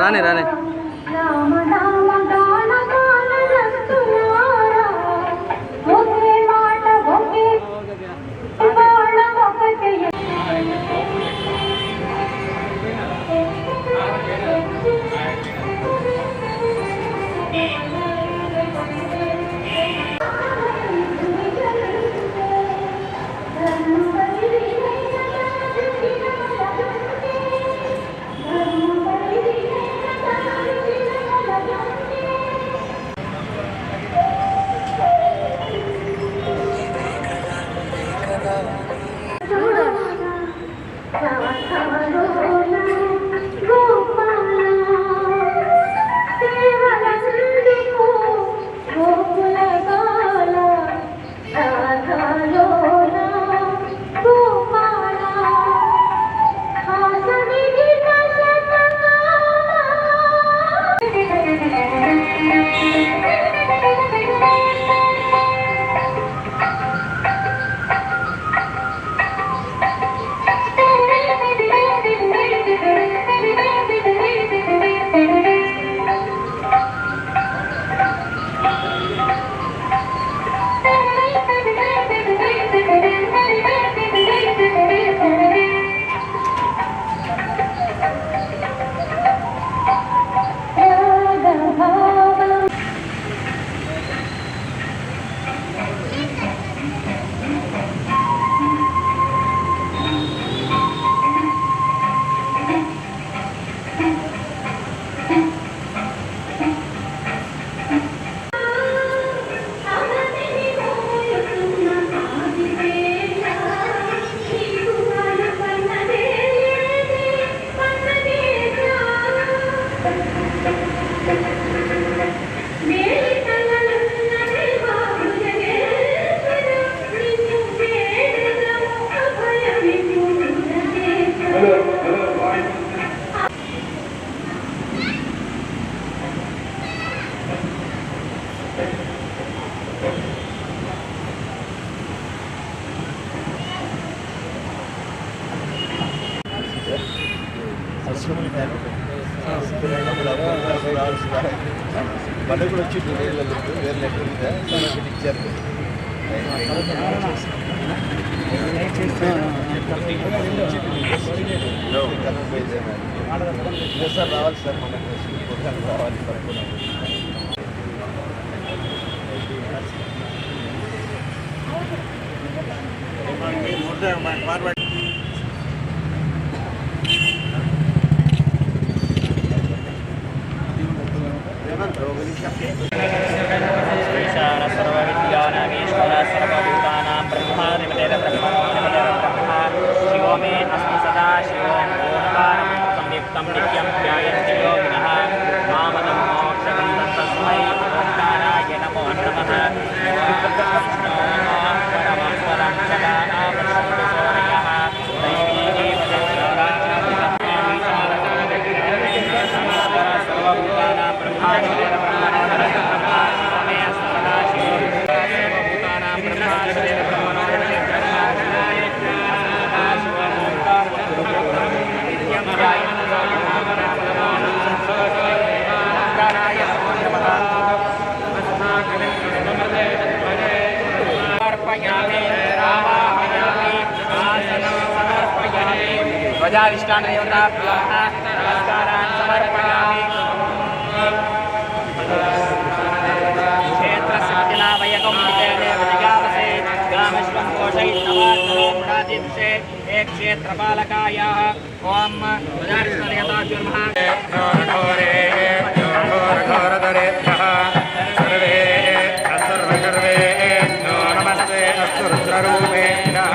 రానే రానే బండి కూడా వచ్చి వేరే లెటర్ మీద ఇచ్చారు సార్ రావాలి సార్ మనకు రావాలి सर्वविद्यानामीश्वर सर्वभूतानां ब्रह्मादिपतेर ब्रह्मा शिवो मे अस्मि सदा शिवों ओंकारं संयुक्तं नित्यं ध्यायन्ति योगिनः मामदं मोक्षदं तस्मै ओंकाराय नमो नमः परमेश्वरं सदा पश्यन्तु सूर्यः दैवीः सर्वभूतानां ब्रह्मादिपतेर ध्वजाविष्टानदेवताभ्यः नमस्कारान् समर्पयामि। क्षेत्रस्य प्रतिनावयकौन्मितेन जिगावसे गामश्वं घोषयित्वा मुडादिवसे एक क्षेत्रपालकायाः ॐ ध्वजाविष्टानदेवताभ्यो नमः नमस्ते अस्तु रुद्ररूपेणः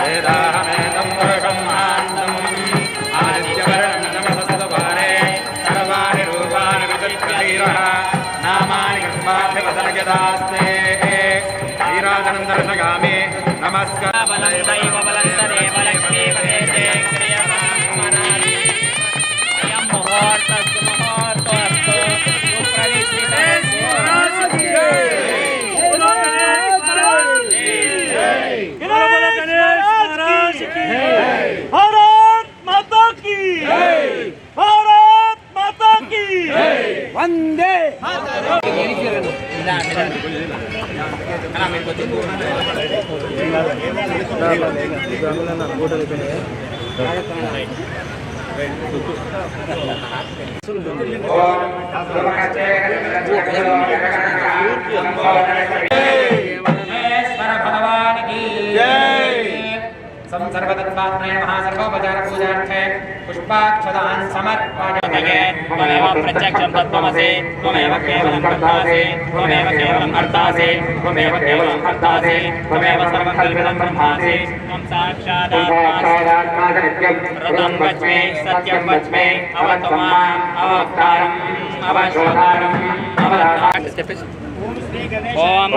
वेदाहमेतं पुरुषं महान्तम् आदित्यवर्णं नमस्तवारे सर्वाणि रूपाणि वितर्कधीरः नामानि कर्माभ्यवदनयदास्ते वीराजनं दर्शयामि नमस्कार बलन्तैव बलन्तदेव लक्ष्मीपदेते क्रियमाणमनादि अयं मुहूर्तस्तु मुहूर्तोऽस्तु सुप्रतिष्ठिते भारत माता की भारत सर्वतत्त्वात्मने महासर्वोपचार पूजार्थे पुष्पाक्षदान् समर्पयामि। त्वमेव प्रत्यक्षं तत्त्वमसि, त्वमेव केवलं कर्तासि, त्वमेव केवलं कर्तासि, त्वमेव केवलं कर्तासि, त्वमेव सर्वं कल्पितं ब्रह्मासि, त्वं साक्षादात्मा नित्यं ऋतं वच्मि सत्यं वच्मि अवतु माम् अवक्तारम् अवशोधारम् अवतारम्। ओम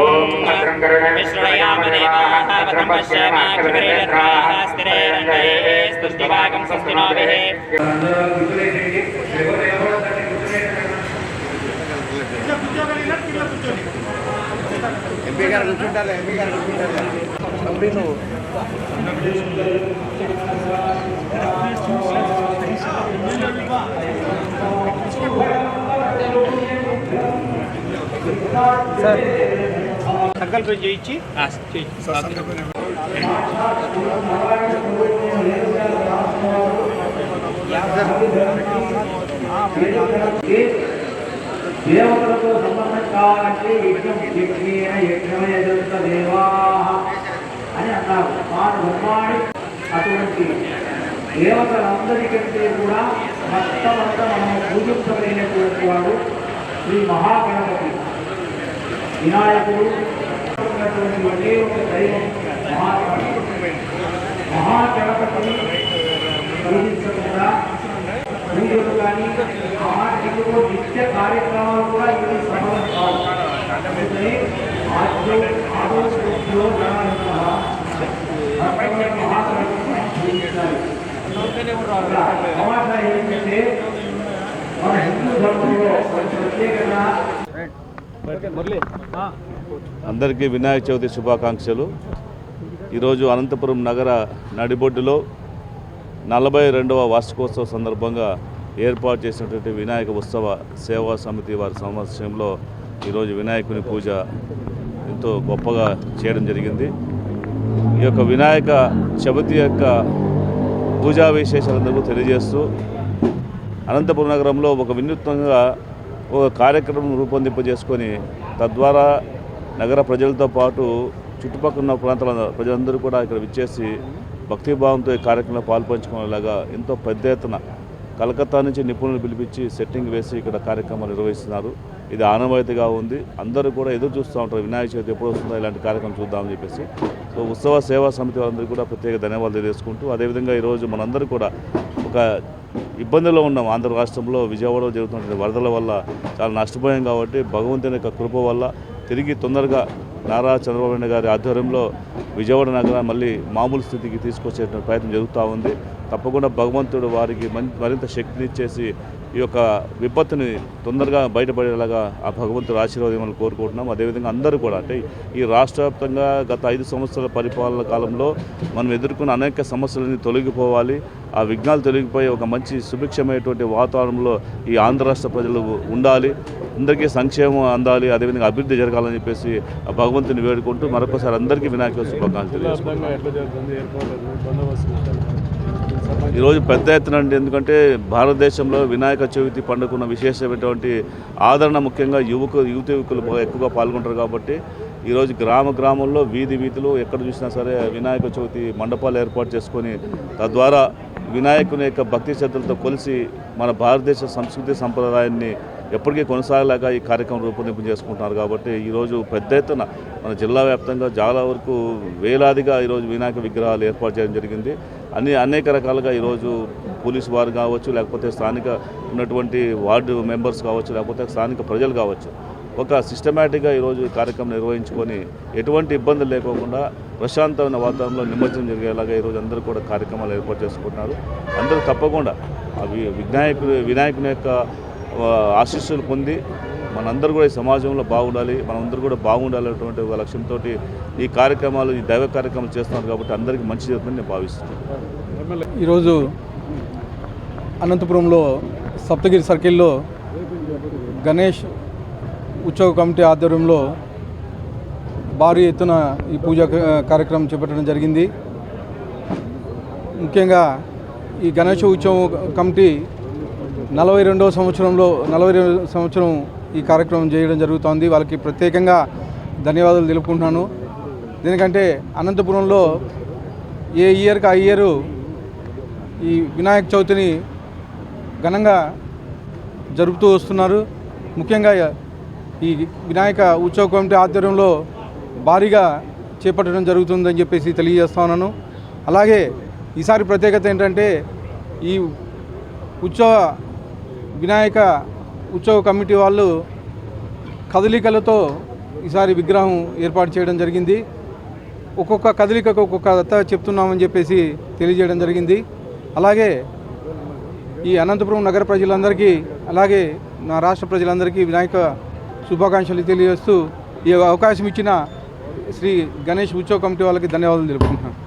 विश्रयामि देवाः भद्रं पश्यामाक्षिभिर्यत्राः स्थिरैरङ्गैः स्तुष्टिवागं स्वस्तिनोभिः। ఎంపీ గారు కూర్చుంటారు ఎంపీ గారు కూర్చుంటారు సార్ సంకల్పం చేయించి దేవతలతో సంబంధం కావాలంటే యజ్ఞం యజ్ఞేన యజ్ఞమయజంత దేవాః అని అన్నారు. తాను బ్రహ్మాణి అటువంటి దేవతలందరికంటే కూడా మొట్టమొదట మనం పూజించగలిగినటువంటి వాడు శ్రీ మహాగణపతి వినాయకుడు. ఒకే ఒక దైవం మహాగణపతిని పూజించకుండా పూజలు కానీ మహాశివుడు నిత్య కార్యక్రమాలు కూడా ఇవి సమయం కావు. అందుకని సమాచారం ఏంటంటే మన హిందూ ధర్మంలో ప్రత్యేకంగా అందరికీ వినాయక చవితి శుభాకాంక్షలు. ఈరోజు అనంతపురం నగర నడిబొడ్డులో 42వ వార్షికోత్సవ సందర్భంగా ఏర్పాటు చేసినటువంటి వినాయక ఉత్సవ సేవా సమితి వారి సమక్షంలో ఈరోజు వినాయకుని పూజ ఎంతో గొప్పగా చేయడం జరిగింది. ఈ యొక్క వినాయక చవితి యొక్క పూజా విశేషాలందరూ తెలియజేస్తూ అనంతపురం నగరంలో ఒక వినూత్నంగా ఒక కార్యక్రమం రూపొందింపజేసుకొని తద్వారా నగర ప్రజలతో పాటు చుట్టుపక్కల ఉన్న ప్రాంతాల ప్రజలందరూ కూడా ఇక్కడ విచ్చేసి భక్తిభావంతో ఈ కార్యక్రమంలో పాల్పంచుకునేలాగా ఎంతో పెద్ద ఎత్తున కలకత్తా నుంచి నిపుణులు పిలిపించి సెట్టింగ్ వేసి ఇక్కడ కార్యక్రమాలు నిర్వహిస్తున్నారు. ఇది ఆనవాయితీగా ఉంది. అందరూ కూడా ఎదురు చూస్తూ ఉంటారు వినాయక చవితి ఎప్పుడు వస్తుందో ఇలాంటి కార్యక్రమం చూద్దామని చెప్పేసి. సో ఉత్సవ సేవా సమితి వాళ్ళందరూ కూడా ప్రత్యేక ధన్యవాదాలు తెలియజేసుకుంటూ అదేవిధంగా ఈరోజు మనందరూ కూడా ఒక ఇబ్బందుల్లో ఉన్నాం. ఆంధ్ర రాష్ట్రంలో విజయవాడలో జరుగుతున్న వరదల వల్ల చాలా నష్టపోయాం కాబట్టి భగవంతుని యొక్క కృప వల్ల తిరిగి తొందరగా నారా చంద్రబాబు నాయుడు గారి ఆధ్వర్యంలో విజయవాడ నగరాన్ని మళ్ళీ మామూలు స్థితికి తీసుకొచ్చే ప్రయత్నం జరుగుతూ ఉంది. తప్పకుండా భగవంతుడు వారికి మరింత శక్తినిచ్చేసి ఈ యొక్క విపత్తుని తొందరగా బయటపడేలాగా ఆ భగవంతుడు ఆశీర్వాదం కోరుకుంటున్నాం. అదేవిధంగా అందరూ కూడా అంటే ఈ రాష్ట్ర వ్యాప్తంగా గత 5 సంవత్సరాల పరిపాలన కాలంలో మనం ఎదుర్కొన్న అనేక సమస్యలన్నీ తొలగిపోవాలి. ఆ విఘ్నాలు తొలగిపోయి ఒక మంచి సుభిక్షమైనటువంటి వాతావరణంలో ఈ ఆంధ్ర రాష్ట్ర ప్రజలు ఉండాలి. అందరికీ సంక్షేమం అందాలి, అదేవిధంగా అభివృద్ధి జరగాలని చెప్పేసి ఆ భగవంతుని వేడుకుంటూ మరొకసారి అందరికీ వినాయక శుభాకాంక్షలు. ఈరోజు పెద్ద ఎత్తున ఎందుకంటే భారతదేశంలో వినాయక చవితి పండుగకున్న విశేషమైనటువంటి ఆదరణ ముఖ్యంగా యువకులు ఎక్కువగా పాల్గొంటారు కాబట్టి ఈరోజు గ్రామంలో వీధులు ఎక్కడ చూసినా సరే వినాయక చవితి మండపాలు ఏర్పాటు చేసుకొని తద్వారా వినాయకుని యొక్క భక్తి శ్రద్ధలతో కొలిసి మన భారతదేశ సంస్కృతి సంప్రదాయాన్ని ఎప్పటికీ కొనసాగలేక ఈ కార్యక్రమం రూపొందింపు చేసుకుంటున్నారు. కాబట్టి ఈరోజు పెద్ద ఎత్తున మన జిల్లా వ్యాప్తంగా చాలా వరకు వేలాదిగా ఈరోజు వినాయక విగ్రహాలు ఏర్పాటు చేయడం జరిగింది. అనేక రకాలుగా ఈరోజు పోలీసు వారు కావచ్చు, లేకపోతే స్థానిక ఉన్నటువంటి వార్డు మెంబర్స్ కావచ్చు, లేకపోతే స్థానిక ప్రజలు కావచ్చు, ఒక సిస్టమేటిక్గా ఈరోజు కార్యక్రమం నిర్వహించుకొని ఎటువంటి ఇబ్బందులు లేకోకుండా ప్రశాంతమైన వాతావరణంలో నిమజ్జనం జరిగేలాగా ఈరోజు అందరూ కూడా కార్యక్రమాలు ఏర్పాటు చేసుకుంటున్నారు. అందరూ తప్పకుండా అవి వినాయకుని యొక్క ఆశీస్సులు పొంది మనందరూ కూడా ఈ సమాజంలో బాగుండాలి, మనందరూ కూడా బాగుండాలనేటువంటి ఒక లక్ష్యంతో ఈ కార్యక్రమాలు ఈ దైవ కార్యక్రమాలు చేస్తున్నారు కాబట్టి అందరికీ మంచి జరుగుతుందని నేను భావిస్తున్నాను. ఈరోజు అనంతపురంలో సప్తగిరి సర్కిల్లో గణేష్ ఉత్సవ కమిటీ ఆధ్వర్యంలో భారీ ఎత్తున ఈ పూజా కార్యక్రమం చేపట్టడం జరిగింది. ముఖ్యంగా ఈ గణేష ఉత్సవం కమిటీ 42వ సంవత్సరం ఈ కార్యక్రమం చేయడం జరుగుతోంది. వాళ్ళకి ప్రత్యేకంగా ధన్యవాదాలు తెలుపుకుంటున్నాను. ఎందుకంటే అనంతపురంలో ఏ ఇయర్కి ఆ ఇయరు ఈ వినాయక చవితిని ఘనంగా జరుపుతూ వస్తున్నారు. ముఖ్యంగా ఈ వినాయక ఉత్సవ కమిటీ ఆధ్వర్యంలో భారీగా చేపట్టడం జరుగుతుందని చెప్పేసి తెలియజేస్తా ఉన్నాను. అలాగే ఈసారి ప్రత్యేకత ఏంటంటే ఈ వినాయక ఉత్సవ కమిటీ వాళ్ళు కదలికలతో ఈసారి విగ్రహం ఏర్పాటు చేయడం జరిగింది. ఒక్కొక్క కదలికకు ఒక్కొక్క కథ చెప్తున్నామని చెప్పేసి తెలియజేయడం జరిగింది. అలాగే ఈ అనంతపురం నగర ప్రజలందరికీ అలాగే నా రాష్ట్ర ప్రజలందరికీ వినాయక శుభాకాంక్షలు తెలియజేస్తూ ఈ అవకాశం ఇచ్చిన శ్రీ గణేష్ ఉత్సవ కమిటీ వాళ్ళకి ధన్యవాదాలు తెలుపుకుంటున్నాను.